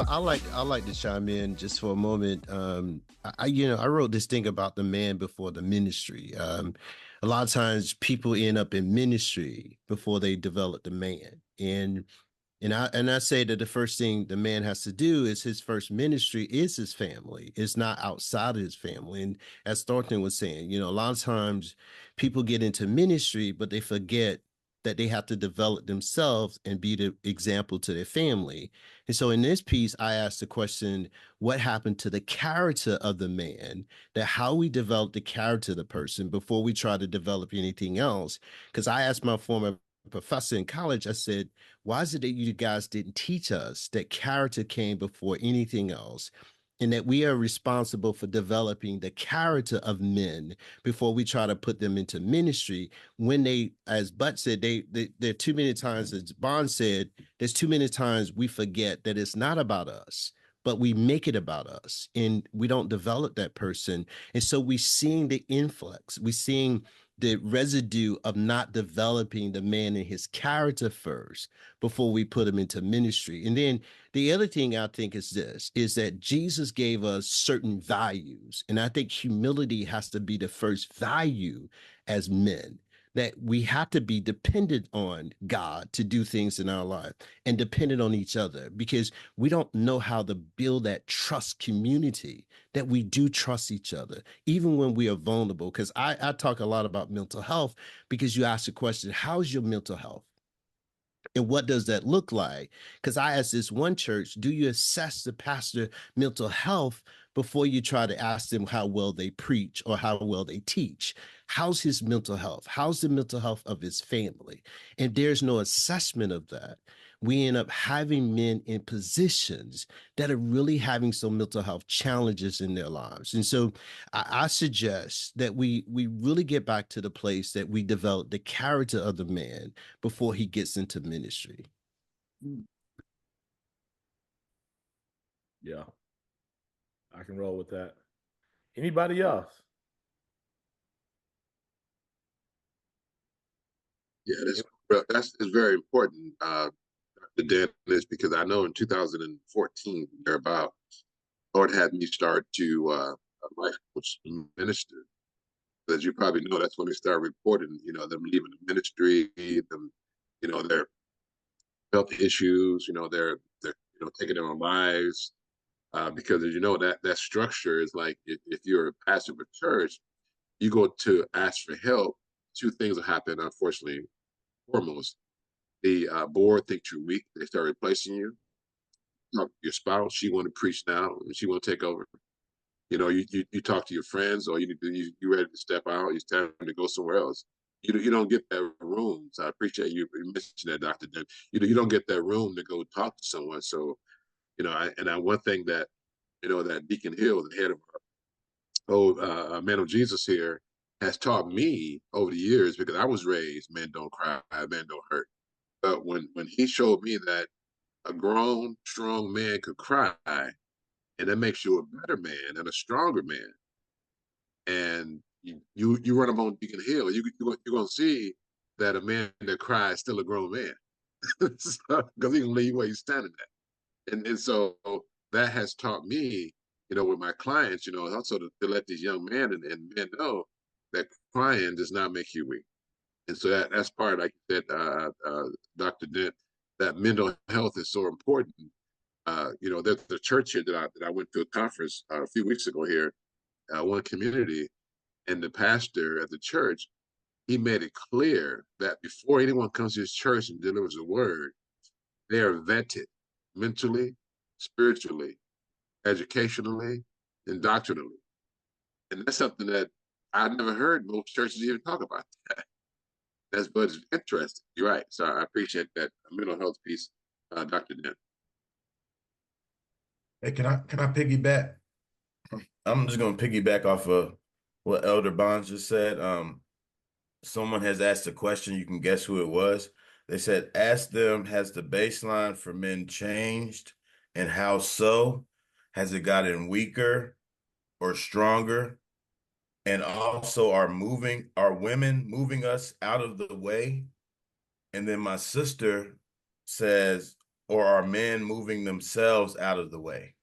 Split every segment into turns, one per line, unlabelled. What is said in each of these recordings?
I like to chime in just for a moment. I wrote this thing about the man before the ministry. A lot of times people end up in ministry before they develop the man, and I say that the first thing the man has to do is his first ministry is his family. It's not outside of his family. And as Thornton was saying, a lot of times people get into ministry, but they forget that they have to develop themselves and be the example to their family. And so in this piece, I asked the question, what happened to the character of the man, that how we develop the character of the person before we try to develop anything else? Because I asked my former professor in college, I said, why is it that you guys didn't teach us that character came before anything else? And that we are responsible for developing the character of men before we try to put them into ministry. When they, as Butt said, there are too many times, as Bond said, there's too many times we forget that it's not about us, but we make it about us, and we don't develop that person. And so we're seeing the influx, we're seeing the residue of not developing the man in his character first before we put him into ministry. And then the other thing I think is this, is that Jesus gave us certain values. And I think humility has to be the first value as men, that we have to be dependent on God to do things in our life and dependent on each other, because we don't know how to build that trust community, that we do trust each other, even when we are vulnerable. Because I talk a lot about mental health, because you ask the question, how's your mental health? And what does that look like? Because I asked this one church, do you assess the pastor mental health before you try to ask them how well they preach or how well they teach? How's his mental health? How's the mental health of his family? And there's no assessment of that. We end up having men in positions that are really having some mental health challenges in their lives. And so I suggest that we really get back to the place that we develop the character of the man before he gets into ministry.
Yeah, I can roll with that. Anybody else?
Yeah, that's very important, the Dennis, because I know in 2014 thereabout, Lord had me start to life coach minister. As you probably know, that's when they start reporting, them leaving the ministry, them, their health issues, they're taking their own lives. Because as you know, that structure is like, if you're a pastor of a church, you go to ask for help, two things will happen, unfortunately. Foremost, the board thinks you're weak, they start replacing you. Talk to your spouse, she want to preach now, and she want to take over. You talk to your friends, or you ready to step out, it's time to go somewhere else. You don't get that room. So I appreciate you mentioning that, Dr. Den. You don't get that room to go talk to someone. So, one thing that, that Deacon Hill, the head of our old Man of Jesus here, has taught me over the years, because I was raised, men don't cry, men don't hurt. But when he showed me that a grown, strong man could cry, and that makes you a better man and a stronger man. And you run up on Deacon Hill, you're going to see that a man that cries is still a grown man, because he can leave where he's standing at. And so that has taught me, with my clients, also to let these young men and men know that crying does not make you weak. And so that's part, like you said, Dr. Dent, that mental health is so important. There's the church here that I went to a conference a few weeks ago here, one community, and the pastor at the church, he made it clear that before anyone comes to his church and delivers a word, they are vetted mentally, spiritually, educationally, and doctrinally. And that's something that I never heard most churches even talk about. But it's interesting. You're right. So I appreciate that mental health piece, Dr. Dent.
Hey, can I piggyback? I'm just gonna piggyback off of what Elder Bonds just said. Someone has asked a question. You can guess who it was. They said, "Ask them, has the baseline for men changed, and how so? Has it gotten weaker or stronger? And also, are women moving us out of the way?" And then my sister says, or are men moving themselves out of the way?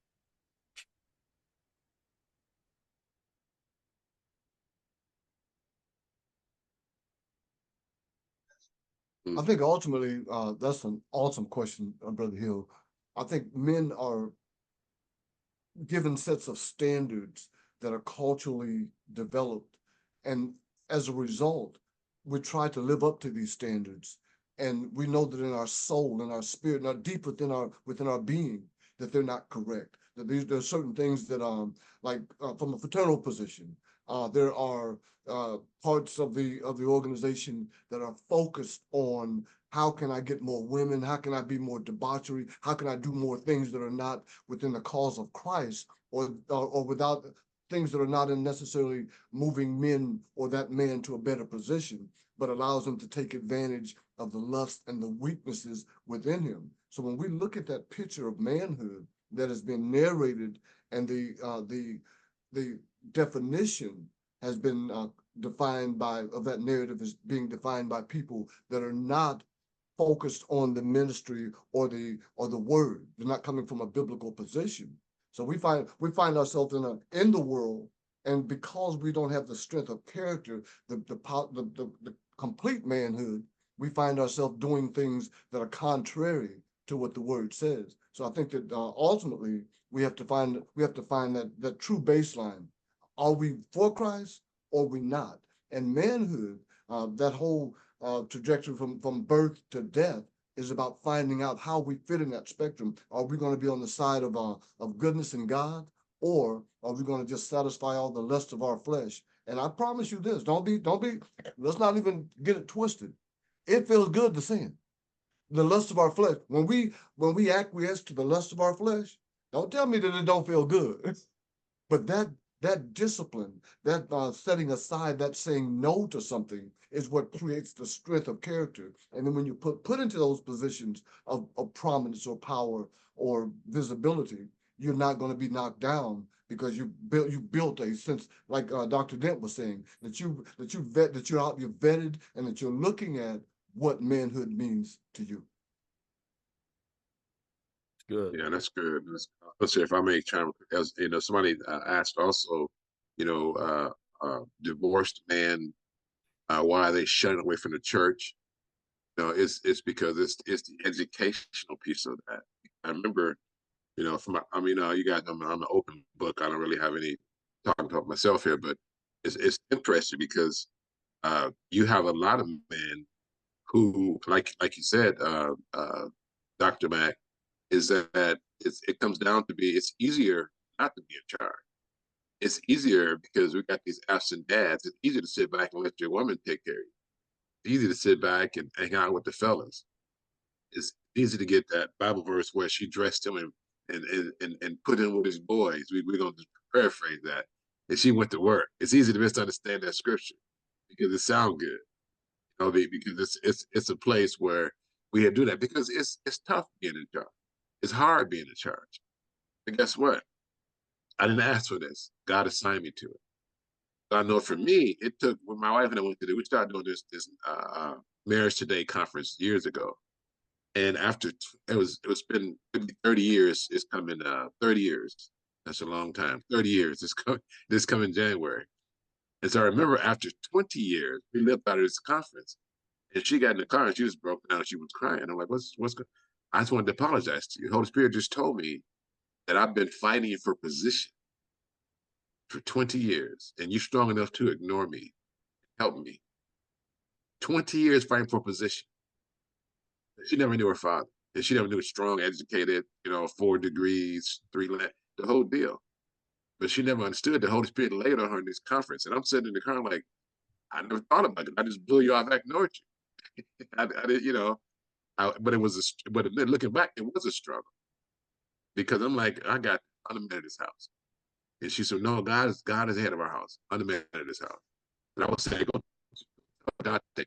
I think ultimately, that's an awesome question, Brother Hill. I think men are given sets of standards that are culturally developed. And as a result, we try to live up to these standards. And we know that in our soul, in our spirit, and deep within our being, that they're not correct. That there are certain things that like from a fraternal position, there are parts of the organization that are focused on how can I get more women? How can I be more debauchery? How can I do more things that are not within the cause of Christ, or without things that are not in necessarily moving men or that man to a better position, but allows them to take advantage of the lust and the weaknesses within him. So when we look at that picture of manhood that has been narrated, and the definition has been defined by of that narrative is being defined by people that are not focused on the ministry or the word. They're not coming from a biblical position. So we find ourselves in the world, and because we don't have the strength of character, the complete manhood, we find ourselves doing things that are contrary to what the word says. So I think that ultimately we have to find that true baseline. Are we for Christ or are we not? And manhood, that whole trajectory from birth to death, is about finding out how we fit in that spectrum. Are we going to be on the side of goodness and God, or are we going to just satisfy all the lust of our flesh? And I promise you this: don't be. Let's not even get it twisted. It feels good to sin. The lust of our flesh. When we acquiesce to the lust of our flesh, don't tell me that it don't feel good. But that discipline, that setting aside, that saying no to something, is what creates the strength of character. And then when you put into those positions of prominence or power or visibility, you're not going to be knocked down, because you built a sense, like Dr. Dent was saying, that you're vetted, and that you're looking at what manhood means to you.
Good.
Yeah, that's good. Let's say, if I may chime, as you know, somebody asked also, divorced man, why are they shunning away from the church? It's because it's the educational piece of that. I remember, you guys know I'm an open book. I don't really have any talking about myself here, but it's interesting because you have a lot of men who, like you said, Dr. Mack, is that it comes down to it's easier not to be in charge. It's easier because we got these absent dads. It's easier to sit back and let your woman take care of you. It's easy to sit back and hang out with the fellas. It's easy to get that Bible verse where she dressed him and put him with his boys. We're going to paraphrase that. And she went to work. It's easy to misunderstand that scripture because it sounds good. Because it's a place where we had to do that, because it's tough being in charge. It's hard being in charge. And guess what? I didn't ask for this. God assigned me to it. So I know for me, it took, when my wife and I went to we started doing this Marriage Today conference years ago. And after it's been 30 years. It's coming 30 years. That's a long time. 30 years. This coming January. And so I remember after 20 years, we lived out of this conference. And she got in the car and she was broken down. She was crying. I'm like, what's going? I just wanted to apologize to you. Holy Spirit just told me that I've been fighting for position for 20 years, and you're strong enough to ignore me. Help me. 20 years fighting for position. She never knew her father, and she never knew strong, educated, 4 degrees, 3 the whole deal. But she never understood the Holy Spirit laid on her in this conference. And I'm sitting in the car like, I never thought about it. I just blew you off. I ignored you. I did, but looking back, it was a struggle, because I'm like, I got unmarried this house. And she said, no, God is ahead of our house, unmarried this house. And I was saying, go, God, take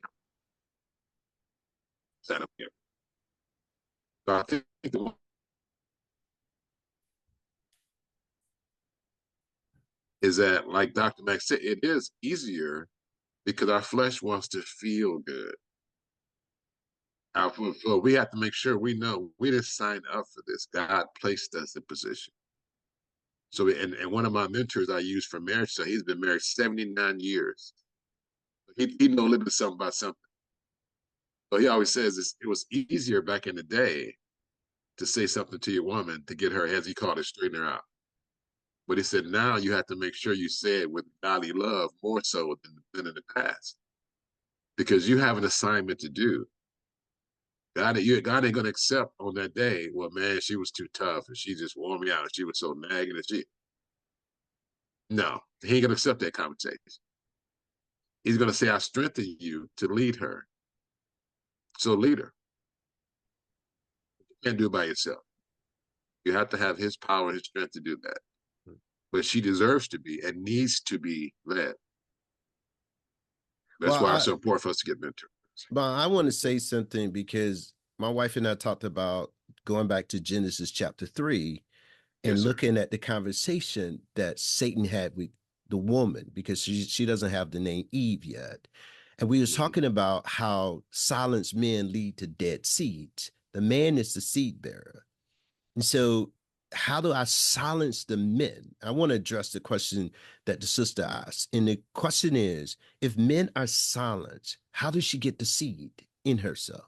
that up here. So I think is that, like Dr. Max said, it is easier because our flesh wants to feel good. we have to make sure we know we didn't sign up for this. God placed us in position. So, and one of my mentors I use for marriage, so he's been married 79 years. He know a little bit something about something. So he always says it was easier back in the day to say something to your woman to get her, as he called it, straighten her out. But he said now you have to make sure you say it with godly love more so than in the past, because you have an assignment to do. God ain't going to accept on that day, well, man, she was too tough and she just wore me out and she was so nagging and she. No, he ain't going to accept that conversation. He's going to say, I strengthen you to lead her. So lead her. You can't do it by yourself. You have to have his power and his strength to do that. But she deserves to be and needs to be led. That's why it's so important for us to get mentors.
But I want to say something, because my wife and I talked about going back to Genesis chapter 3 and looking at the conversation that Satan had with the woman, because she doesn't have the name Eve yet. And we was talking about how silenced men lead to dead seeds. The man is the seed bearer. And so how do I silence the men? I want to address the question that the sister asked. And the question is, if men are silenced, how does she get the seed in herself?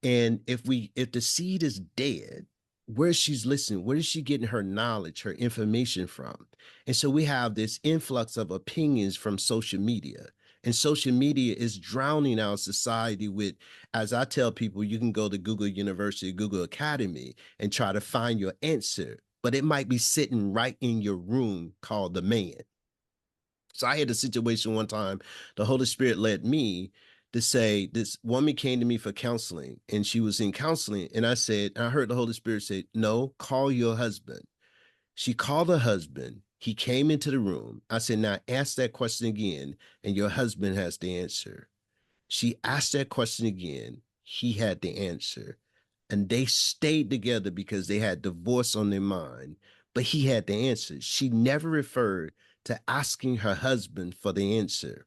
And if the seed is dead, where she's listening, where is she getting her knowledge, her information from? And so we have this influx of opinions from social media. And social media is drowning our society with, as I tell people, you can go to Google University, Google Academy, and try to find your answer, but it might be sitting right in your room called the man. So I had a situation one time, the Holy Spirit led me to say, this woman came to me for counseling and she was in counseling. And I heard the Holy Spirit say, no, call your husband. She called her husband. He came into the room. I said, now ask that question again, and your husband has the answer. She asked that question again. He had the answer. And they stayed together because they had divorce on their mind, but he had the answer. She never referred to asking her husband for the answer.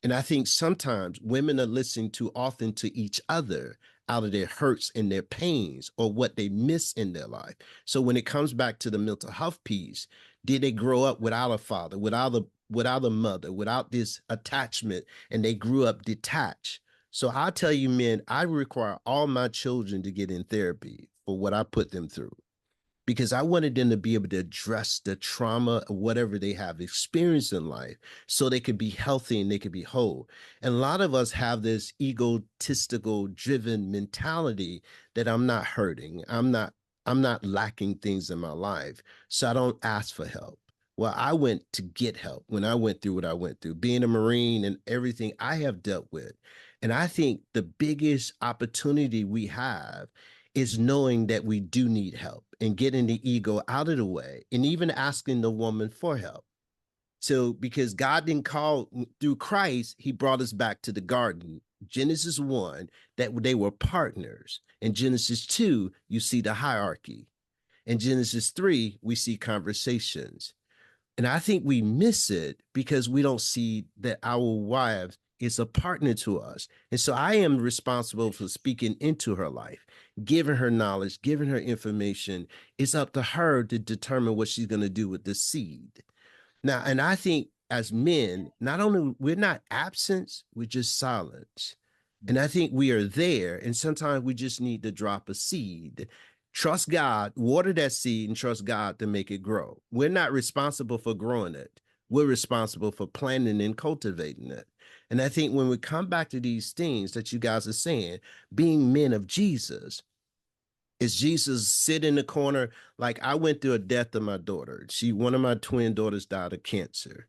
And I think sometimes women are listening too often to each other out of their hurts and their pains or what they miss in their life. So when it comes back to the mental health piece, did they grow up without a father, without a mother, without this attachment, and they grew up detached? So I'll tell you, men, I require all my children to get in therapy for what I put them through, because I wanted them to be able to address the trauma or whatever they have experienced in life so they could be healthy and they could be whole. And a lot of us have this egotistical driven mentality that I'm not hurting. I'm not lacking things in my life, so I don't ask for help. Well, I went to get help when I went through what I went through, being a Marine and everything I have dealt with. And I think the biggest opportunity we have is knowing that we do need help and getting the ego out of the way and even asking the woman for help. So, because God didn't call through Christ, he brought us back to the garden. Genesis 1, that they were partners. In Genesis 2, you see the hierarchy. In Genesis 3, we see conversations. And I think we miss it because we don't see that our wives is a partner to us. And so I am responsible for speaking into her life, giving her knowledge, giving her information. It's up to her to determine what she's going to do with the seed. Now, and I think as men, not only we're not absent, we're just silent. And I think we are there. And sometimes we just need to drop a seed. Trust God, water that seed, and trust God to make it grow. We're not responsible for growing it. We're responsible for planting and cultivating it. And I think when we come back to these things that you guys are saying, being men of Jesus, is Jesus sit in the corner? Like, I went through a death of my daughter. One of my twin daughters died of cancer.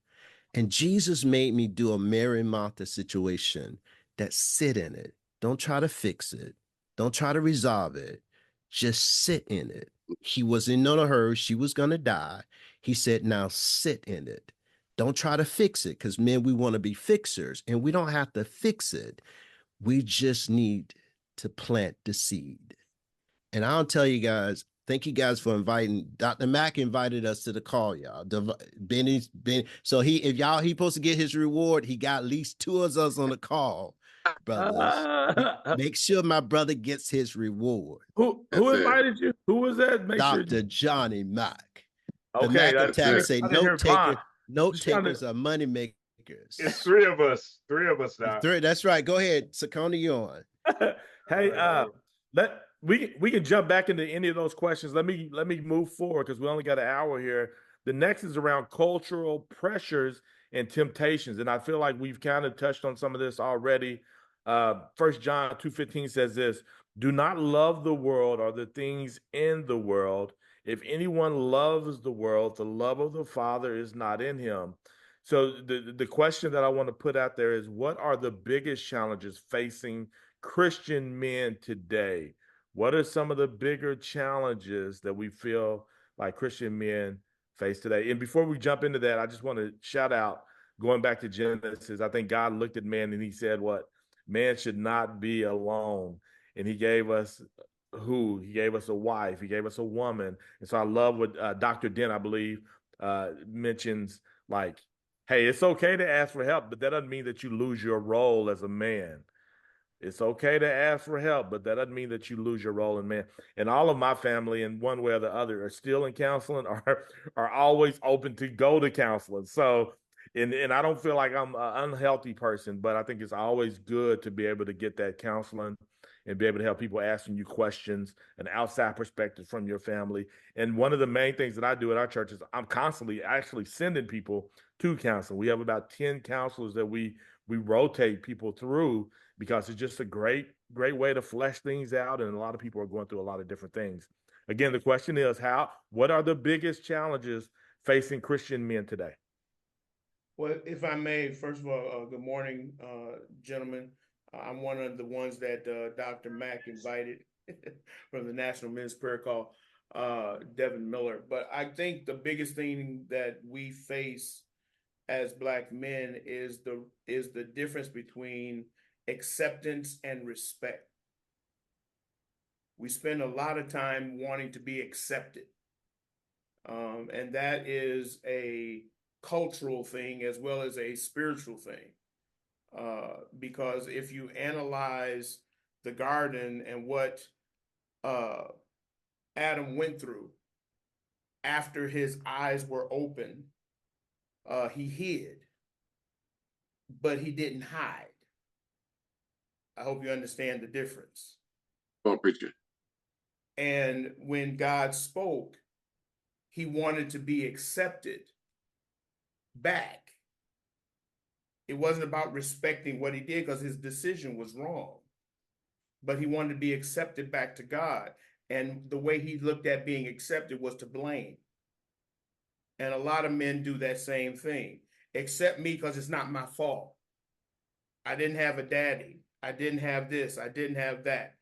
And Jesus made me do a Mary Martha situation, that sit in it. Don't try to fix it. Don't try to resolve it. Just sit in it. He was in none of her. She was going to die. He said, now sit in it. Don't try to fix it, because men, we want to be fixers, and we don't have to fix it. We just need to plant the seed. And I'll tell you guys, thank you guys for inviting. Dr. Mack invited us to the call, y'all. Benny. So he supposed to get his reward. He got at least two of us on the call. brothers. Make sure my brother gets his reward.
Who
That's it.
invited you? Who was that? Make sure.
Dr. Johnny Mack. The
Okay,
Mac
that's
attack
it.
say
I didn't hear Vaughn.
note
Just trying
takers
to.
are money
It's
makers.
three of us. Three of us now.
That's right. Go ahead, Sakona, you on.
Hey, we can jump back into any of those questions. Let me move forward because we only got an hour here. The next is around cultural pressures and temptations, and I feel like we've kind of touched on some of this already. 1 John 2:15 says this: "Do not love the world or the things in the world. If anyone loves the world, the love of the Father is not in him." So the question that I want to put out there is, what are the biggest challenges facing Christian men today? What are some of the bigger challenges that we feel like Christian men face today? And before we jump into that, I just want to shout out, going back to Genesis, I think God looked at man and he said, what? Man should not be alone. And he gave us who? He gave us a wife. He gave us a woman. And so I love what Dr. Dent, I believe, mentions, like, hey, it's okay to ask for help, but that doesn't mean that you lose your role as a man. It's okay to ask for help, but that doesn't mean that you lose your role in man. And all of my family, in one way or the other, are still in counseling, are always open to go to counseling. So, and I don't feel like I'm an unhealthy person, but I think it's always good to be able to get that counseling and be able to help people asking you questions, an outside perspective from your family. And one of the main things that I do at our church is I'm constantly actually sending people to counseling. We have about 10 counselors that we rotate people through because it's just a great way to flesh things out. And a lot of people are going through a lot of different things. Again, the question is, what are the biggest challenges facing Christian men today?
Well, if I may, first of all, good morning, gentlemen. I'm one of the ones that Dr. Mack invited from the National Men's Prayer Call, Devin Miller. But I think the biggest thing that we face as Black men is the difference between acceptance and respect. We spend a lot of time wanting to be accepted, and that is a cultural thing as well as a spiritual thing. Because if you analyze the garden and what Adam went through after his eyes were open, he hid, but he didn't hide. I hope you understand the difference.
Come on, preacher.
And when God spoke, he wanted to be accepted back. It wasn't about respecting what he did because his decision was wrong, but he wanted to be accepted back to God. And the way he looked at being accepted was to blame. And a lot of men do that same thing. Accept me because it's not my fault. I didn't have a daddy. I didn't have this. I didn't have that.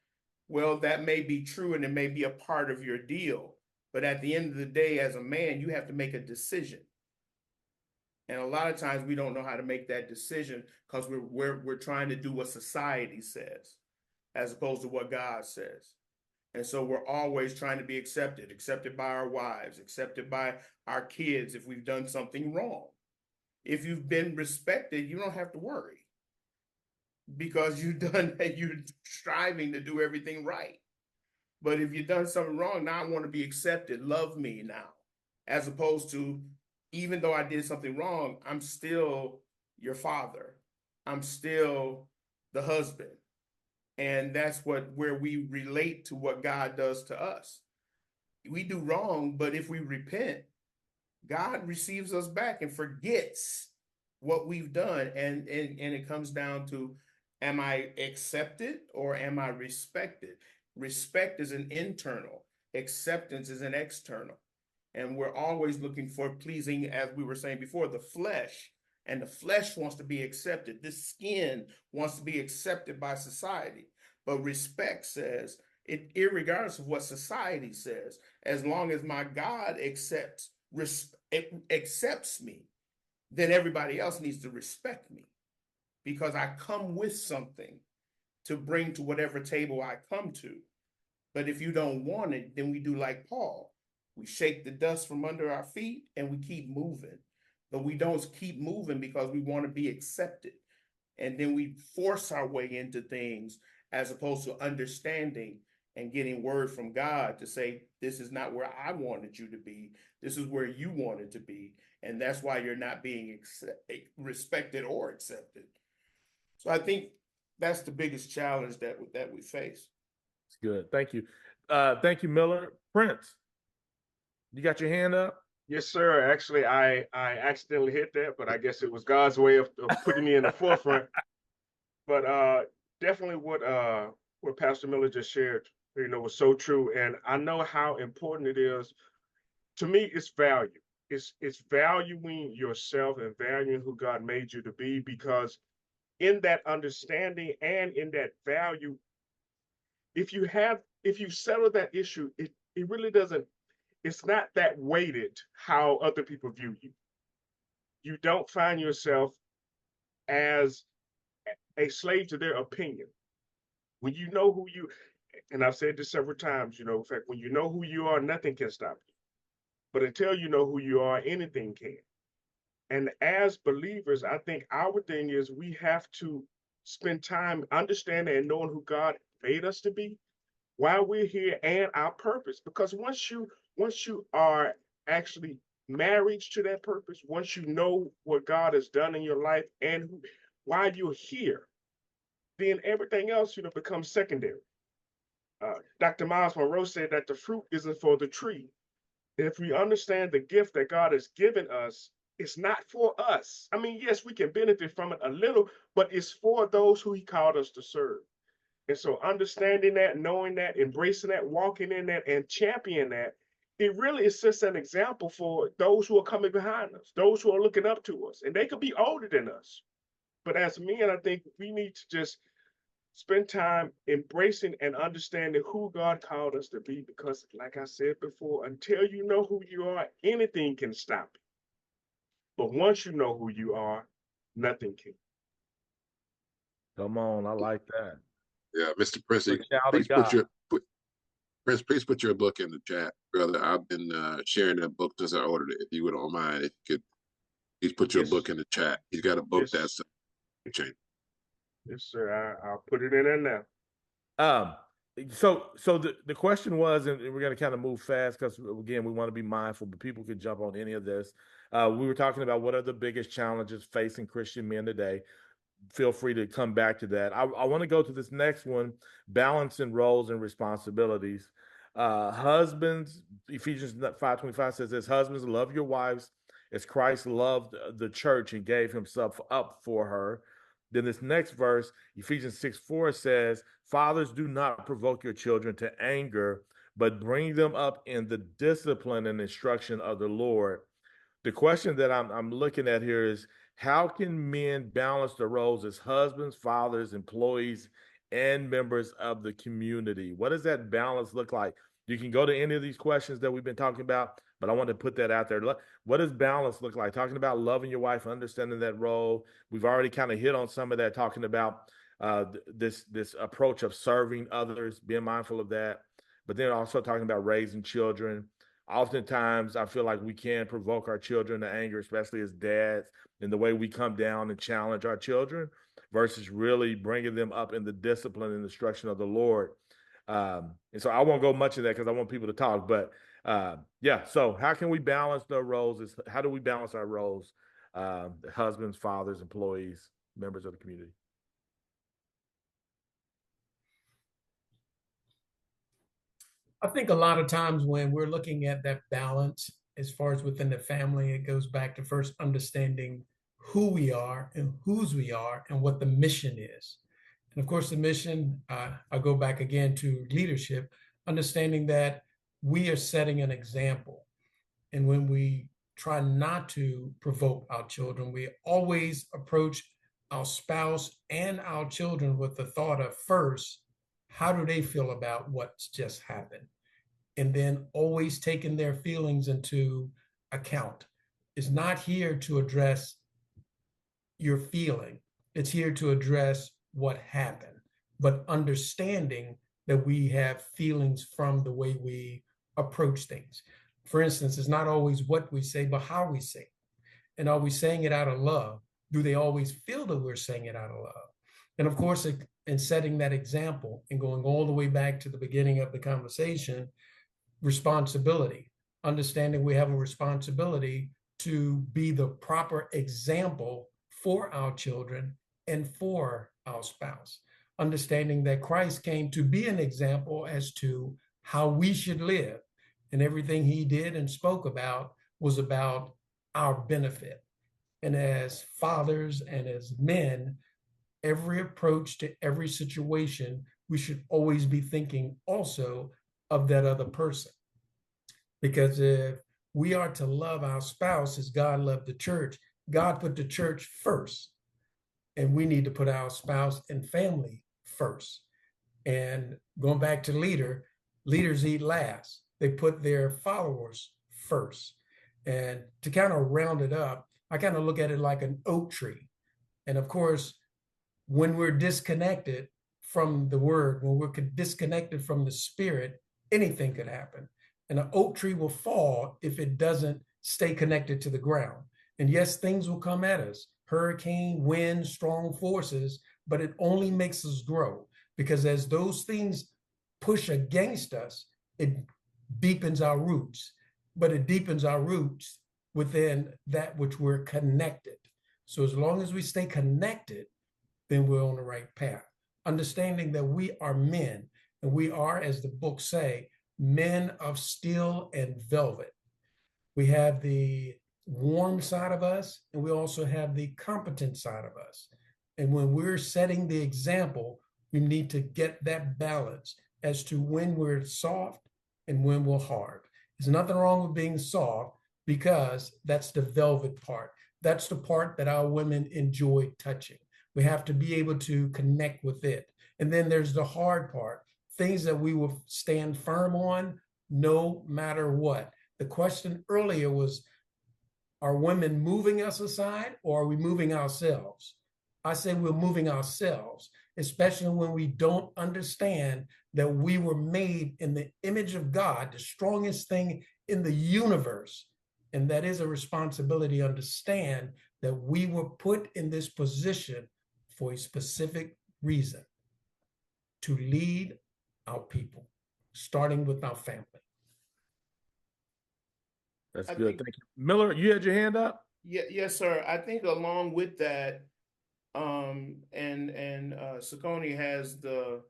Well, that may be true and it may be a part of your deal. But at the end of the day, as a man, you have to make a decision. And a lot of times we don't know how to make that decision because we're trying to do what society says as opposed to what God says. And so we're always trying to be accepted by our wives, accepted by our kids if we've done something wrong. If you've been respected, you don't have to worry because you're striving to do everything right. But if you've done something wrong, now I want to be accepted, love me now, as opposed to, even though I did something wrong, I'm still your father. I'm still the husband. And that's where we relate to what God does to us. We do wrong, but if we repent, God receives us back and forgets what we've done. And it comes down to, am I accepted or am I respected? Respect is an internal, acceptance is an external. And we're always looking for pleasing, as we were saying before, the flesh. And the flesh wants to be accepted. The skin wants to be accepted by society. But respect says, irregardless of what society says, as long as my God accepts me, then everybody else needs to respect me because I come with something to bring to whatever table I come to. But if you don't want it, then we do like Paul. We shake the dust from under our feet and we keep moving. But we don't keep moving because we want to be accepted. and then we force our way into things as opposed to understanding and getting word from God to say, this is not where I wanted you to be. This is where you wanted to be. And that's why you're not being respected or accepted. So I think that's the biggest challenge that we face.
It's good. Thank you. Thank you, Miller. Prince, you got your hand up?
Yes, sir. Actually, I accidentally hit that, but I guess it was God's way of putting me in the forefront. But definitely what Pastor Miller just shared, was so true. And I know how important it is. To me, it's value. It's valuing yourself and valuing who God made you to be, because in that understanding and in that value, if you settle that issue, it really doesn't, it's not that weighted how other people view you. You don't find yourself as a slave to their opinion. When you know who you, and I've said this several times, in fact, when you know who you are, nothing can stop you. But until you know who you are, anything can. And as believers, I think our thing is we have to spend time understanding and knowing who God made us to be, why we're here, and our purpose. Because once you are actually married to that purpose, once you know what God has done in your life and why you're here, then everything else, becomes secondary. Dr. Miles Monroe said that the fruit isn't for the tree. If we understand the gift that God has given us, it's not for us. I mean, yes, we can benefit from it a little, but it's for those who he called us to serve. And so understanding that, knowing that, embracing that, walking in that, and championing that, it really is just an example for those who are coming behind us, those who are looking up to us. And they could be older than us. But as men, I think we need to just spend time embracing and understanding who God called us to be, because like I said before, until you know who you are, anything can stop you. But once you know who you are, nothing can.
Come on, I like that.
Yeah, Mr. Prince, please put your book in the chat, brother. I've been sharing that book since I ordered it. If you don't mind, if you could please put your book in the chat. He's got a book that's changing.
Yes, sir. I'll put it in there now.
So the question was, and we're going to kind of move fast because, again, we want to be mindful, but people could jump on any of this. We were talking about what are the biggest challenges facing Christian men today. Feel free to come back to that. I want to go to this next one, balancing roles and responsibilities. Husbands, Ephesians 5:25 says this, husbands, love your wives as Christ loved the church and gave himself up for her. Then this next verse, Ephesians 6:4 says, fathers, do not provoke your children to anger, but bring them up in the discipline and instruction of the Lord. The question that I'm looking at here is, how can men balance the roles as husbands, fathers, employees, and members of the community? What does that balance look like? You can go to any of these questions that we've been talking about, but I want to put that out there. What does balance look like? Talking about loving your wife, understanding that role. We've already kind of hit on some of that, talking about this approach of serving others, being mindful of that, but then also talking about raising children. Oftentimes, I feel like we can provoke our children to anger, especially as dads, in the way we come down and challenge our children versus really bringing them up in the discipline and instruction of the Lord. And so I won't go much of that because I want people to talk. But yeah, so how can we balance the roles? How do we balance our roles? Husbands, fathers, employees, members of the community.
I think a lot of times when we're looking at that balance, as far as within the family, it goes back to first understanding who we are and whose we are and what the mission is. And of course, the mission, I go back again to leadership, understanding that we are setting an example. And when we try not to provoke our children, we always approach our spouse and our children with the thought of first, how do they feel about what's just happened? And then always taking their feelings into account. It's not here to address your feeling. It's here to address what happened, but understanding that we have feelings from the way we approach things. For instance, it's not always what we say, but how we say it. And are we saying it out of love do they always feel that we're saying it out of love? And of course, in setting that example and going all the way back to the beginning of the conversation, responsibility, understanding we have a responsibility to be the proper example for our children and for our spouse, understanding that Christ came to be an example as to how we should live, and everything he did and spoke about was about our benefit. And as fathers and as men, every approach to every situation, we should always be thinking also of that other person. Because if we are to love our spouse as God loved the church, God put the church first. And we need to put our spouse and family first. And going back to leaders eat last. They put their followers first. And to kind of round it up, I kind of look at it like an oak tree. And of course, when we're disconnected from the word, when we're disconnected from the spirit, anything could happen. And an oak tree will fall if it doesn't stay connected to the ground. And yes, things will come at us, hurricane, wind, strong forces, but it only makes us grow, because as those things push against us, it deepens our roots, but it deepens our roots within that which we're connected. So as long as we stay connected, then we're on the right path. Understanding that we are men, and we are, as the books say, men of steel and velvet. We have the warm side of us, and we also have the competent side of us. And when we're setting the example, we need to get that balance as to when we're soft and when we're hard. There's nothing wrong with being soft, because that's the velvet part. That's the part that our women enjoy touching. We have to be able to connect with it. And then there's the hard part, things that we will stand firm on no matter what. The question earlier was, are women moving us aside, or are we moving ourselves? I say we're moving ourselves, especially when we don't understand that we were made in the image of God, the strongest thing in the universe. And that is a responsibility to understand that we were put in this position for a specific reason, to lead our people, starting with our family.
That's good. Thank you. Miller, you had your hand up?
Yeah, yes, sir. I think along with that, Saucony has the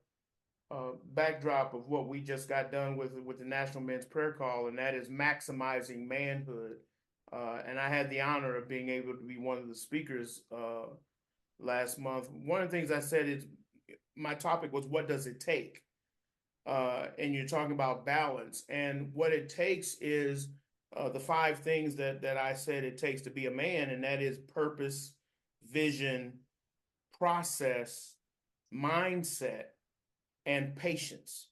backdrop of what we just got done with the National Men's Prayer Call, and that is maximizing manhood. And I had the honor of being able to be one of the speakers last month. One of the things I said is, my topic was, what does it take? And you're talking about balance, and what it takes is the 5 things that I said it takes to be a man, and that is purpose, vision, process, mindset, and patience.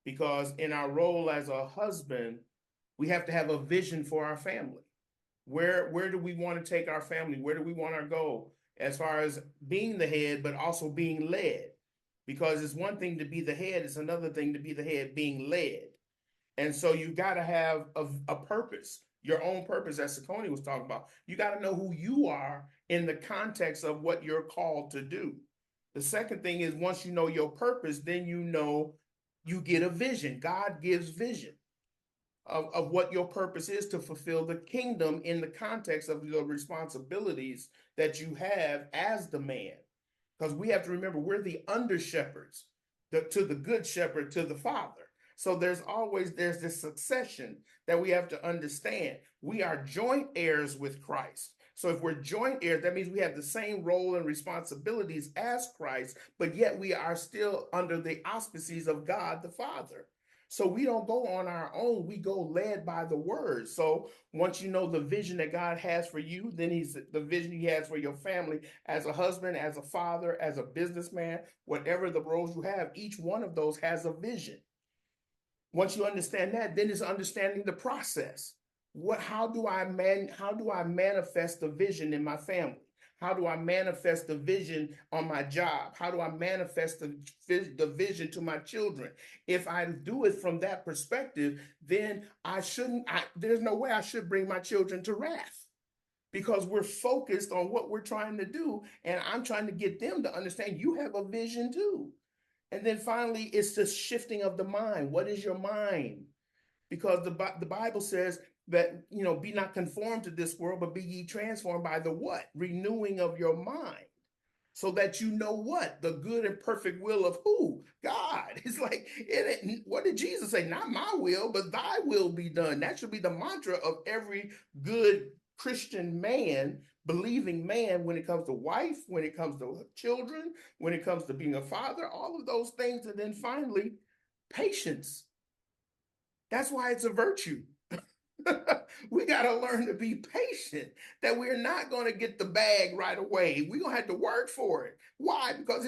Because in our role as a husband, we have to have a vision for our family. Where do we want to take our family? Where do we want to go as far as being the head, but also being led? Because it's one thing to be the head, it's another thing to be the head being led. And so you got to have a purpose, your own purpose, as Saucony was talking about. You got to know who you are in the context of what you're called to do. The second thing is, once you know your purpose, then you know you get a vision. God gives vision of what your purpose is to fulfill the kingdom in the context of the responsibilities that you have as the man. Because we have to remember, we're the under shepherds to the good shepherd, to the Father. So there's this succession that we have to understand. We are joint heirs with Christ. So if we're joint heirs, that means we have the same role and responsibilities as Christ, but yet we are still under the auspices of God the Father. So we don't go on our own, we go led by the word. So once you know the vision that God has for you, then the vision he has for your family as a husband, as a father, as a businessman, whatever the roles you have, each one of those has a vision. Once you understand that, then it's understanding the process. How do I manifest the vision in my family? How do I manifest the vision on my job? How do I manifest the vision to my children? If I do it from that perspective, then there's no way I should bring my children to wrath. because we're focused on what we're trying to do. And I'm trying to get them to understand you have a vision too. And then finally, it's the shifting of the mind. What is your mind? Because the Bible says that, you know, be not conformed to this world, but be ye transformed by the what? Renewing of your mind. So that you know what? The good and perfect will of who? God. It's like, what did Jesus say? Not my will, but thy will be done. That should be the mantra of every good Christian man, believing man, when it comes to wife, when it comes to children, when it comes to being a father, all of those things. And then finally, patience. That's why it's a virtue. We got to learn to be patient, that we're not going to get the bag right away. We're going to have to work for it. Why? Because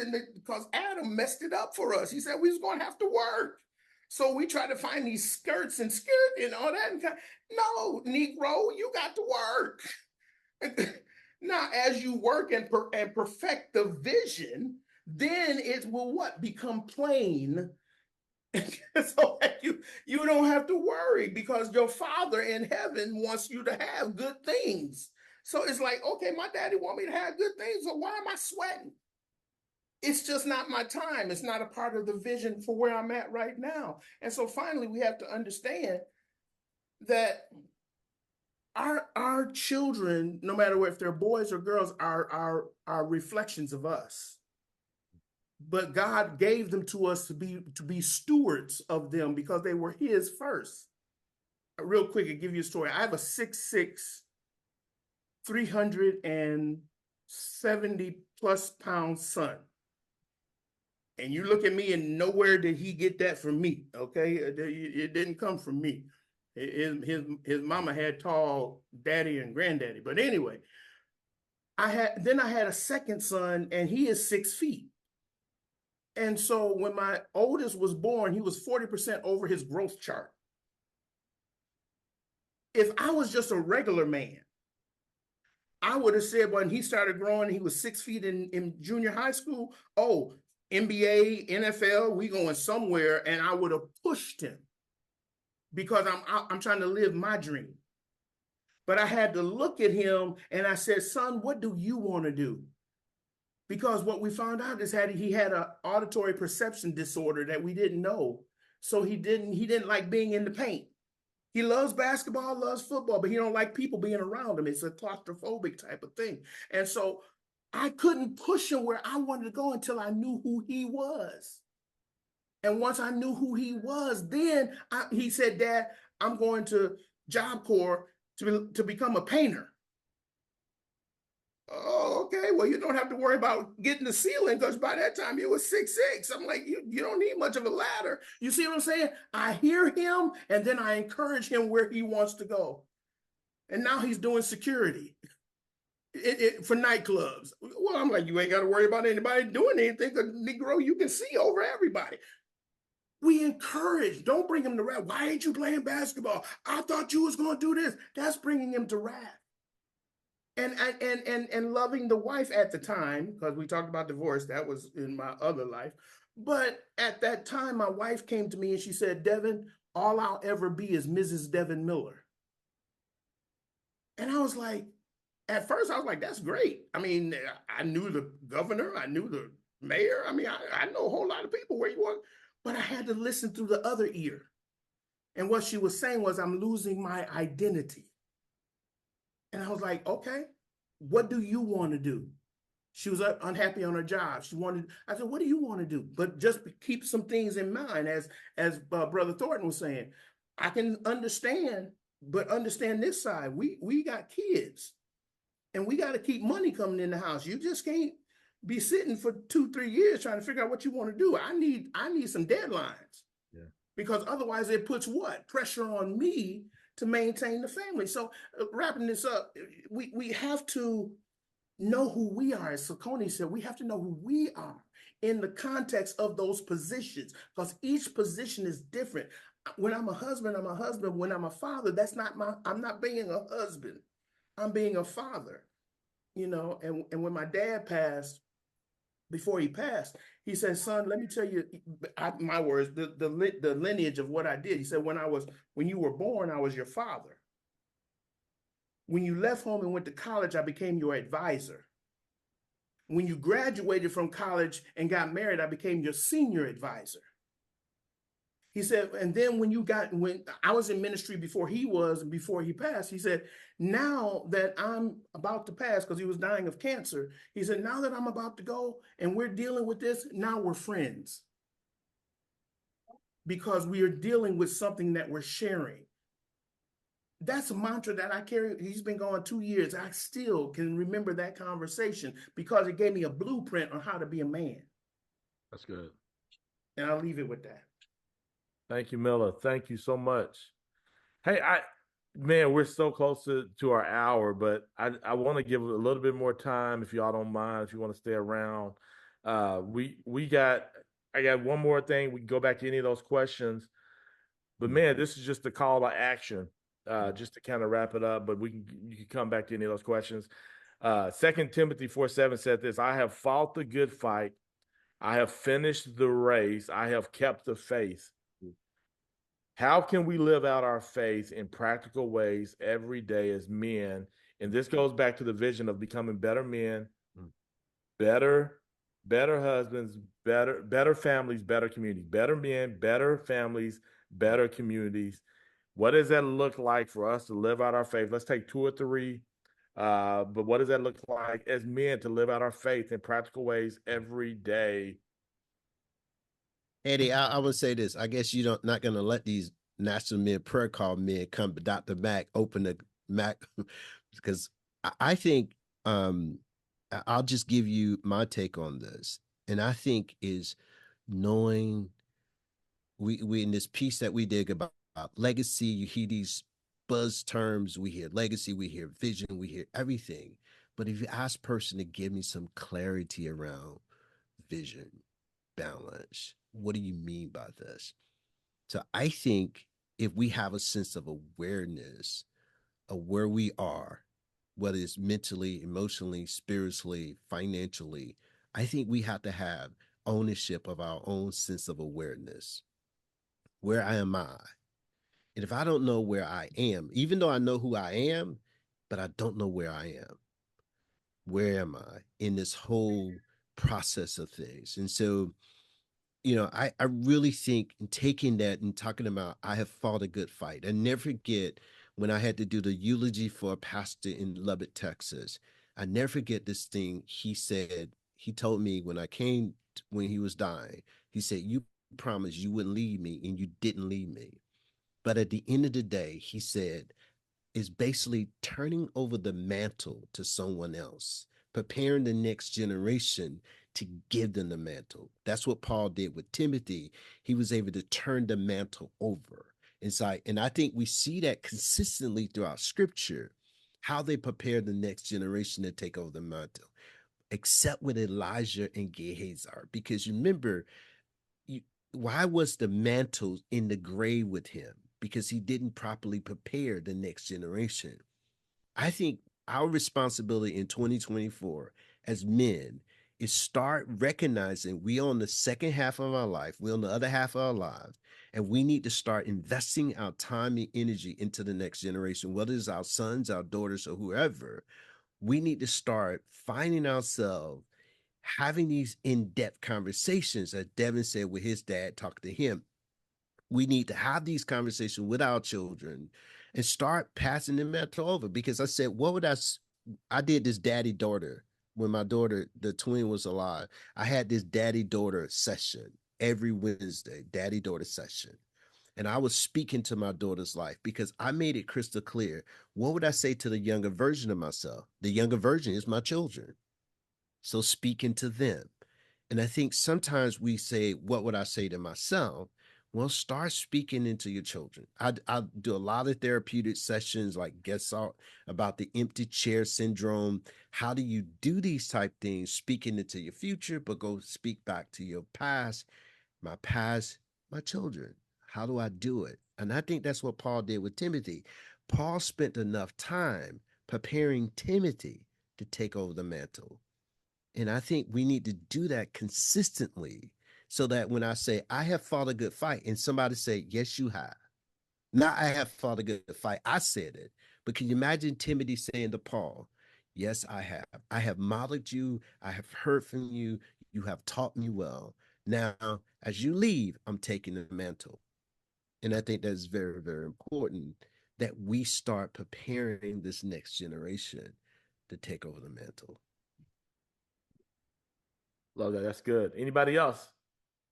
Adam messed it up for us. He said we was going to have to work. So we try to find these skirts and all that. No, Negro, you got to work. Now, as you work and perfect the vision, then it will what? Become plain. So you don't have to worry, because your Father in heaven wants you to have good things. So it's like, okay, my daddy want me to have good things, so why am I sweating? It's just not my time. It's not a part of the vision for where I'm at right now. And so finally, we have to understand that our children, no matter if they're boys or girls, are reflections of us. But God gave them to us to be stewards of them because they were his first. Real quick, I'll give you a story. I have a 6'6", 370 plus pound son. And you look at me and nowhere did he get that from me, okay? It didn't come from me. His mama had tall daddy and granddaddy. But anyway, I had a second son, and he is 6 feet. And so when my oldest was born, he was 40% over his growth chart. If I was just a regular man, I would have said when he started growing, he was 6 feet in junior high school, oh, NBA, NFL, we going somewhere, and I would have pushed him because I'm trying to live my dream. But I had to look at him and I said, son, what do you want to do? Because what we found out is he had an auditory perception disorder that we didn't know. So he didn't like being in the paint. He loves basketball, loves football, but he don't like people being around him. It's a claustrophobic type of thing. And so I couldn't push him where I wanted to go until I knew who he was. And once I knew who he was, then he said, Dad, I'm going to Job Corps to become a painter. Oh, okay. Well, you don't have to worry about getting the ceiling, because by that time you were 6'6". I'm like, you don't need much of a ladder. You see what I'm saying? I hear him, and then I encourage him where he wants to go. And now he's doing security for nightclubs. Well, I'm like, you ain't got to worry about anybody doing anything, because Negro, you can see over everybody. We encourage. Don't bring him to wrath. Why ain't you playing basketball? I thought you was going to do this. That's bringing him to wrath. And loving the wife at the time, because we talked about divorce, that was in my other life. But at that time, my wife came to me and she said, Devin, all I'll ever be is Mrs. Devin Miller. And I was like, at first I was like, that's great. I mean, I knew the governor, I knew the mayor. I mean, I know a whole lot of people where you want, but I had to listen through the other ear. And what she was saying was, I'm losing my identity. And I was like, okay, what do you want to do? She was unhappy on her job. I said, what do you want to do? But just keep some things in mind, as Brother Thornton was saying. I can understand, but understand this side. We got kids, and we got to keep money coming in the house. You just can't be sitting for 2-3 years trying to figure out what you want to do. I need some deadlines. Yeah. Because otherwise it puts what? Pressure on me to maintain the family. So wrapping this up, we have to know who we are. As Sakoni said, we have to know who we are in the context of those positions, because each position is different. When I'm a husband, I'm a husband. When I'm a father, I'm not being a husband. I'm being a father, you know. And when my dad passed, before he passed, he said, son, let me tell you my words, the lineage of what I did. He said, when you were born, I was your father. When you left home and went to college, I became your advisor. When you graduated from college and got married, I became your senior advisor. He said, and then when I was in ministry before he was and before he passed, he said, now that I'm about to pass, because he was dying of cancer, he said, now that I'm about to go and we're dealing with this, now we're friends. Because we are dealing with something that we're sharing. That's a mantra that I carry. He's been gone 2 years. I still can remember that conversation because it gave me a blueprint on how to be a man.
That's good.
And I'll leave it with that.
Thank you, Miller. Thank you so much. Hey, man, we're so close to our hour, but I want to give a little bit more time if y'all don't mind, if you want to stay around. I got one more thing. We can go back to any of those questions. But man, this is just a call to action, just to kind of wrap it up. But you can come back to any of those questions. 2 Timothy 4:7 said this: I have fought the good fight, I have finished the race, I have kept the faith. How can we live out our faith in practical ways every day as men? And this goes back to the vision of becoming better men, better husbands, better families, better communities, better men, better families, better communities. What does that look like for us to live out our faith? Let's take 2 or 3. But what does that look like as men to live out our faith in practical ways every day?
Eddie, I would say this. I guess you don't not gonna let these National Men Prayer Call men come, Dr. Mac, open the Mac, because I think I'll just give you my take on this. And I think is knowing we in this piece that we did about legacy, you hear these buzz terms, we hear legacy, we hear vision, we hear everything. But if you ask person to give me some clarity around vision, balance, what do you mean by this? So I think if we have a sense of awareness of where we are, whether it's mentally, emotionally, spiritually, financially, I think we have to have ownership of our own sense of awareness. Where am I? And if I don't know where I am, even though I know who I am, but I don't know where I am, where am I in this whole process of things? And so, I really think in taking that and talking about, I have fought a good fight. I never forget when I had to do the eulogy for a pastor in Lubbock, Texas. I never forget this thing he told me when I came, when he was dying, he said, you promised you wouldn't leave me and you didn't leave me. But at the end of the day, he said, is basically turning over the mantle to someone else, preparing the next generation to give them the mantle. That's what Paul did with Timothy. He was able to turn the mantle over. And I think we see that consistently throughout scripture, how they prepared the next generation to take over the mantle, except with Elijah and Gehazi. Because remember, why was the mantle in the grave with him? Because he didn't properly prepare the next generation. I think our responsibility in 2024 as men is start recognizing we on the second half of our life, we on the other half of our lives, and we need to start investing our time and energy into the next generation, whether it's our sons, our daughters, or whoever. We need to start finding ourselves having these in-depth conversations, as Devin said with his dad, talk to him. We need to have these conversations with our children and start passing the mantle over. Because I said, I did this daddy daughter when my daughter, the twin, was alive. I had this daddy daughter session every Wednesday, daddy daughter session. And I was speaking to my daughter's life because I made it crystal clear. What would I say to the younger version of myself? The younger version is my children. So speaking to them. And I think sometimes we say, what would I say to myself? Well, start speaking into your children. I do a lot of therapeutic sessions like guest out about the empty chair syndrome. How do you do these type things, speaking into your future, but go speak back to your past, my children. How do I do it? And I think that's what Paul did with Timothy. Paul spent enough time preparing Timothy to take over the mantle. And I think we need to do that consistently so that when I say, I have fought a good fight, and somebody say, yes, you have. Not I have fought a good fight. I said it, But can you imagine Timothy saying to Paul, yes, I have. I have modeled you. I have heard from you. You have taught me well. Now, as you leave, I'm taking the mantle. And I think that's very, very important that we start preparing this next generation to take over the mantle.
Love that. That's good. Anybody else?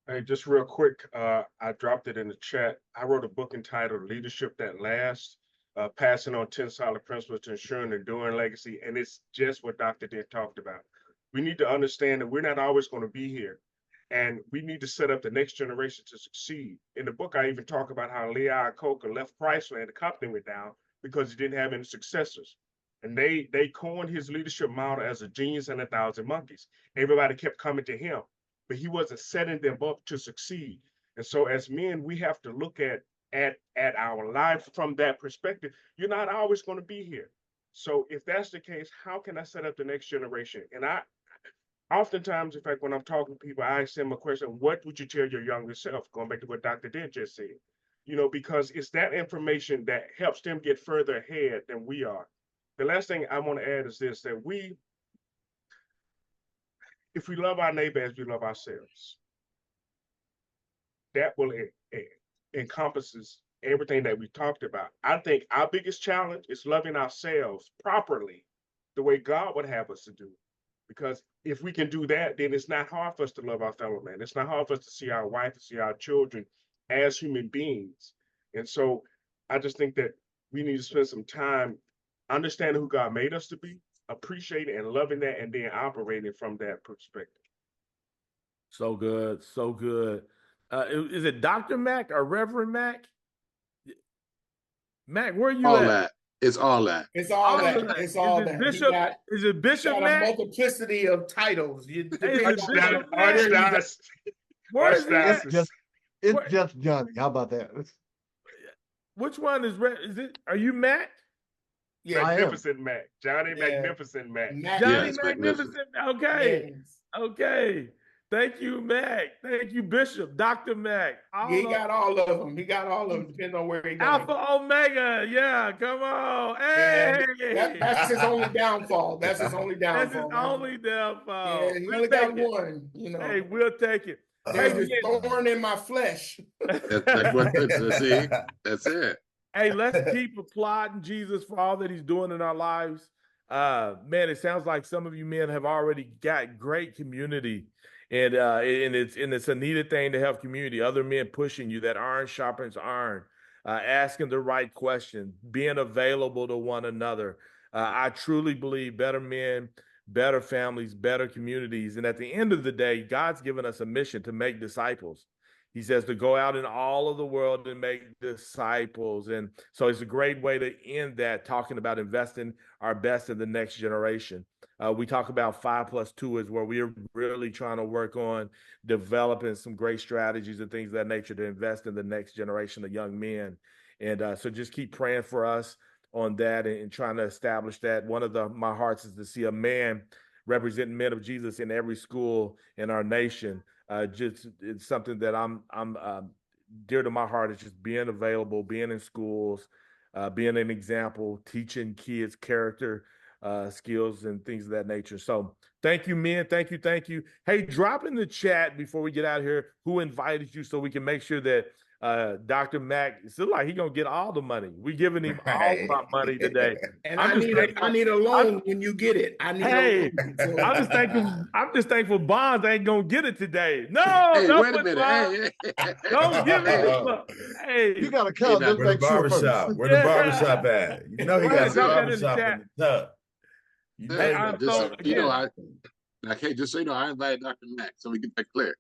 Hey, just real quick, I dropped it in the chat. I wrote a book entitled Leadership That Lasts, Passing on 10 Solid Principles to Ensure an Enduring Legacy. And it's just what Dr. Dent talked about. We need to understand that we're not always going to be here. And we need to set up the next generation to succeed. In the book, I even talk about how Lee Iacocca left Chrysler and the company went down because he didn't have any successors. And they coined his leadership model as a genius and 1,000 monkeys. Everybody kept coming to him, but he wasn't setting them up to succeed. And so as men, we have to look at our life from that perspective. You're not always going to be here. So if that's the case, how can I set up the next generation? And I oftentimes, in fact, when I'm talking to people, I ask them a question, what would you tell your younger self? Going back to what Dr. Dent just said, because it's that information that helps them get further ahead than we are. The last thing I want to add is this, that if we love our neighbor as we love ourselves, that will encompasses everything that we talked about. I think our biggest challenge is loving ourselves properly, the way God would have us to do. Because if we can do that, then it's not hard for us to love our fellow man. It's not hard for us to see our wife, to see our children as human beings. And so I just think that we need to spend some time understanding who God made us to be, appreciating and loving that, and then operating from that perspective.
So good. So good. Is it Dr. Mac or Reverend Mac? Mac, where are you
All
at?
that. It's all that.
It's all that. It's all
Is it
that.
Bishop? Is it Bishop
got
Mac?
a multiplicity of titles.
Hey, is it Bishop Mac?
Where is that?
It's just Johnny. How about that?
Which one is it? Are you Mac?
Yeah,
Magnificent Mac. Johnny Magnificent Mac.
Johnny
Yes,
Magnificent. Okay.
Yes.
Okay. Thank you, Mac. Thank you, Bishop. Dr. Mac.
He got all of them. He got all of them, depending on where he goes.
Alpha Omega. Yeah, come on. Hey.
Yeah, that's his only downfall. That's his only downfall.
That's his only downfall.
Yeah, he only got one,
Hey, we'll take it.
There's this thorn in my flesh.
That's what see. That's it.
Hey, let's keep applauding Jesus for all that he's doing in our lives. Man, it sounds like some of you men have already got great community. And it's a needed thing to have community, other men pushing you, that iron sharpens iron, asking the right question, being available to one another. I truly believe better men, better families, better communities. And at the end of the day, God's given us a mission to make disciples. He says to go out in all of the world and make disciples. And so it's a great way to end that, talking about investing our best in the next generation. We talk about 5+2 is where we're really trying to work on developing some great strategies and things of that nature to invest in the next generation of young men. And so just keep praying for us on that and trying to establish that. One of my hearts is to see a man representing men of Jesus in every school in our nation. Just it's something that I'm dear to my heart, is just being available, being in schools, being an example, teaching kids character skills and things of that nature. So thank you, men. Thank you. Hey, drop in the chat before we get out of here who invited you so we can make sure that Dr. Mac, it's like he's gonna get all the money. We're giving him all of our money today.
And I need a loan when you get it. I need a loan.
I'm just thankful Bonds ain't gonna get it today. No,
hey,
no,
wait a minute. Hey.
Don't give it. Hey,
you gotta count them
Where the barbershop? Where the barbershop at? You know he got the barbershop in the tub.
Okay, just so you know, I invited Dr. Mac, so we get that clear.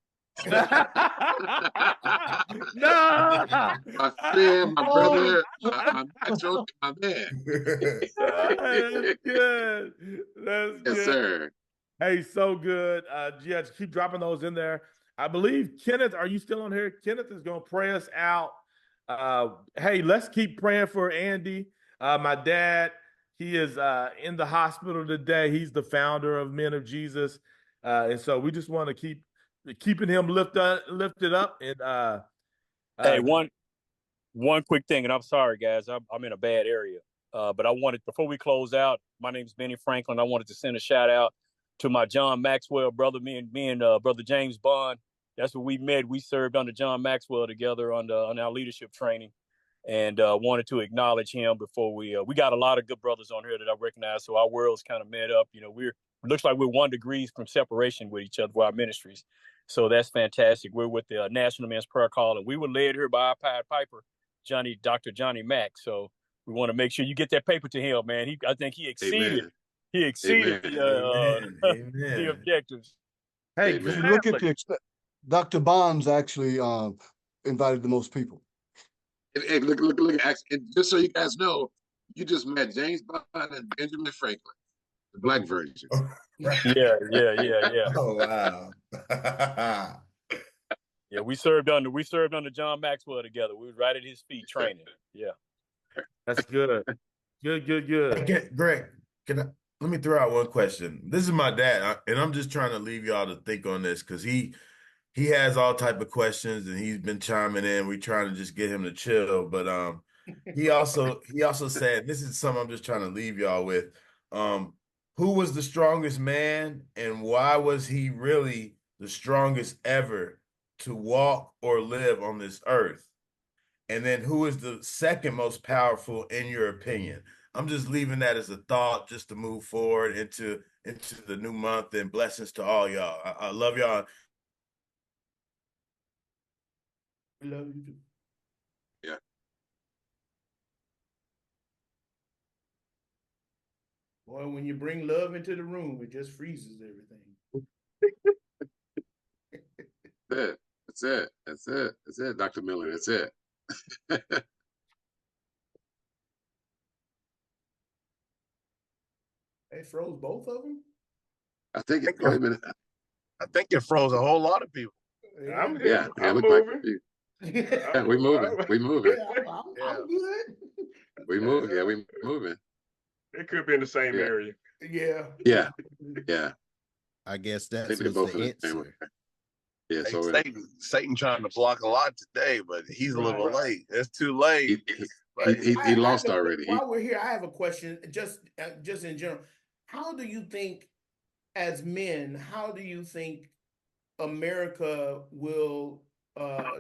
No,
my friend, my brother, I'm joking, my man.
That's good. That's
yes,
good.
Sir.
Hey, so good. Yeah, just keep dropping those in there. I believe Kenneth, are you still on here? Kenneth is gonna pray us out. Hey, let's keep praying for Andy. My dad, he is in the hospital today. He's the founder of Men of Jesus, and so we just want to keep keeping him lifted up. And
hey, one quick thing, and I'm sorry, guys, I'm in a bad area. But I wanted, before we close out, my name is Benny Franklin. I wanted to send a shout out to my John Maxwell brother, me and brother James Bond. That's where we met. We served under John Maxwell together on our leadership training, and wanted to acknowledge him before we got a lot of good brothers on here that I recognize. So our worlds kind of met up. You know, looks like we're 1 degree from separation with each other for our ministries. So that's fantastic. We're with the National Men's Prayer Call, and we were led here by our Pied Piper, Dr. Johnny Mack. So we want to make sure you get that paper to him, man. I think he exceeded.
Amen.
He exceeded
Amen.
the objectives.
Hey,
Amen.
If you look at the Dr. Bonds actually invited the most people.
Hey, look. And just so you guys know, you just met James Bond and Benjamin Franklin, the black version.
Yeah.
Oh wow.
Yeah, we served under John Maxwell together. We was right at his feet training. Yeah.
That's good. Good.
Greg, let me throw out one question. This is my dad, and I'm just trying to leave y'all to think on this because he has all type of questions and he's been chiming in. We're trying to just get him to chill, but he also said, this is something I'm just trying to leave y'all with. Who was the strongest man, and why was he really the strongest ever to walk or live on this earth? And then who is the second most powerful in your opinion? I'm just leaving that as a thought just to move forward into the new month, and blessings to all y'all. I love y'all.
We love you too.
Yeah.
Boy, when you bring love into the room, it just freezes everything.
That's it, Dr. Miller. That's it.
They froze both of them?
I think wait a minute.
I think it froze a whole lot of people.
I'm
look
moving.
Yeah, we moving. We moving.
I'm good.
We moving. Yeah, we moving.
It could be in the same area.
Yeah.
I guess
I
that's
think they're both
the
in the same way.
answer.
Yeah,
Hey,
so
Satan trying to block a lot today, but he's a little late. It's too late.
he lost already.
While we're here, I have a question, just in general. How do you think, as men, how do you think America will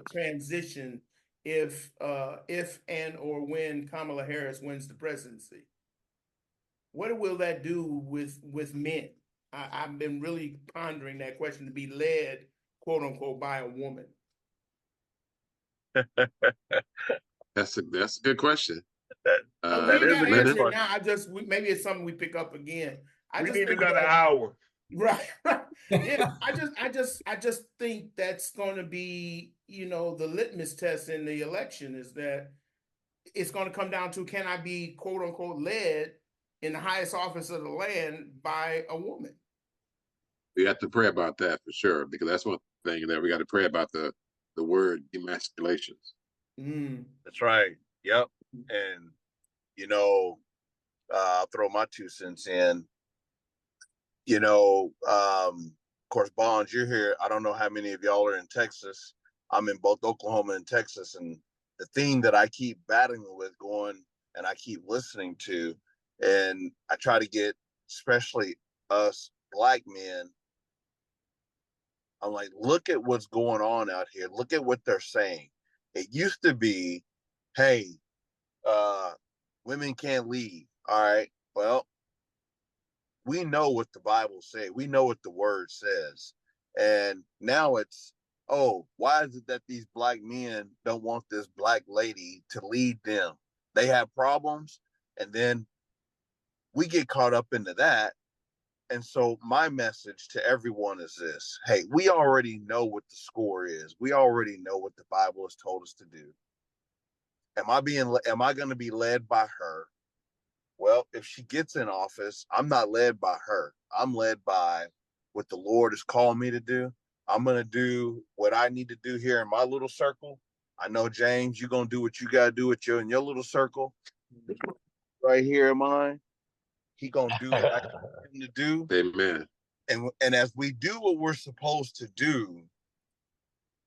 transition if and or when Kamala Harris wins the presidency? What will that do with men? I've been really pondering that question, to be led, quote unquote, by a woman.
That's a good question.
That is a good question.
Now, maybe it's something we pick up again.
We need another hour.
Right. Yeah. I just think that's going to be, the litmus test in the election, is that it's going to come down to, can I be, quote unquote, led in the highest office of the land by a woman?
We have to pray about that for sure, because that's one thing that we got to pray about, the word emasculations.
That's right. Yep. And I'll throw my 2 cents in. Of course, Bonds, you're here. I don't know how many of y'all are in Texas. I'm in both Oklahoma and Texas, and the theme that I keep battling with and I keep listening to, and I try to get, especially us black men, I'm like, look at what's going on out here. Look at what they're saying. It used to be, hey, women can't lead. All right. Well, we know what the Bible says. We know what the word says. And now it's, why is it that these black men don't want this black lady to lead them? They have problems. And then we get caught up into that. And so my message to everyone is this: hey, we already know what the score is. We already know what the Bible has told us to do. Am I going to be led by her? Well, if she gets in office, I'm not led by her. I'm led by what the Lord has called me to do. I'm going to do what I need to do here in my little circle. I know, James, you're going to do what you got to do in your little circle. Right here in mine. He going to do what I need him to do.
Amen.
And as we do what we're supposed to do,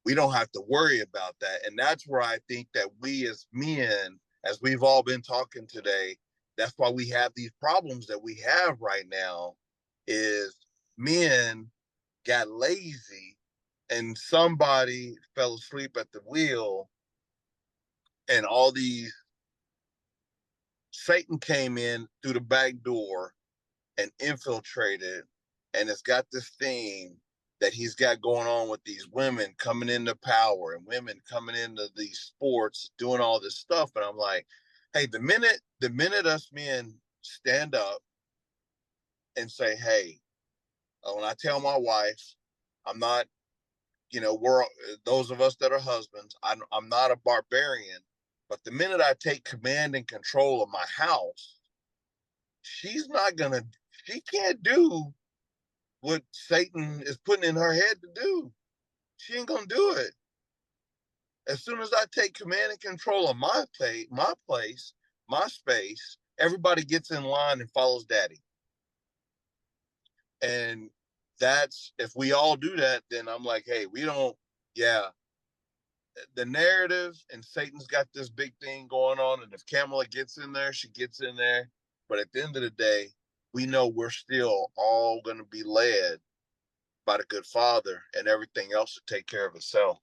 we don't have to worry about that. And that's where I think that we as men, as we've all been talking today, that's why we have these problems that we have right now, is men got lazy and somebody fell asleep at the wheel, and all these Satan came in through the back door and infiltrated, and it's got this theme that he's got going on with these women coming into power and women coming into these sports doing all this stuff. And I'm like, hey, the minute us men stand up and say, hey, when I tell my wife, I'm not, we're those of us that are husbands, I'm not a barbarian, but the minute I take command and control of my house, she can't do what Satan is putting in her head to do. She ain't gonna do it. As soon as I take command and control of my place, my space, everybody gets in line and follows daddy. And that's, if we all do that, then I'm like, hey, the narrative, and Satan's got this big thing going on, and if Kamala gets in there, she gets in there. But at the end of the day, we know we're still all going to be led by the good Father, and everything else to take care of itself.